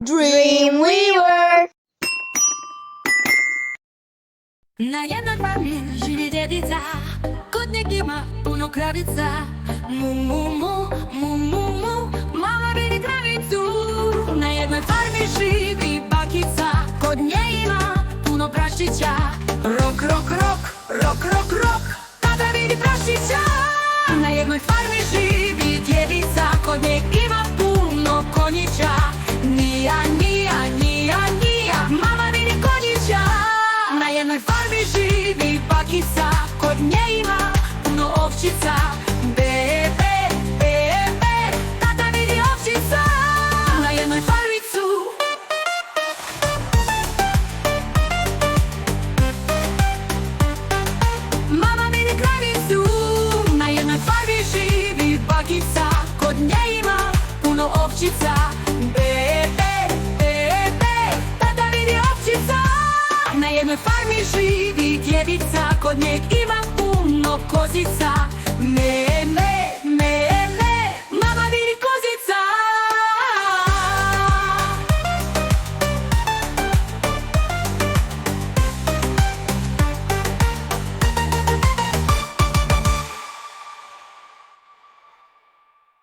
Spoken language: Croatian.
Dreamweaver. Na jednej farmie żyje dziewica, kotnik nie ma krawica. Mu, mu, mu, mu, mu, mu, mama byli krawicu. Na jednej farmie żyje bakica, kod nie ma praszczycia. Rok, rok, rok, rok, rok, rok, tata byli praszczycia. Na jednej farmie żyje dziewica, kotnik nie ma konica. Nija, nija, nija, nija, mama byli konica. Na jednej farmie żyje bakica, kod nie ma owčica. Be, be, be, be, tata vidi ovčica na jednoj farmicu. Mama vidi kravicu, na jednoj farmi živi bakica, kod nje ima puno ovčica. Be, be, be, be, tata vidi ovčica. Na jednoj farmi živi djevica, kod nje ima puno kozica.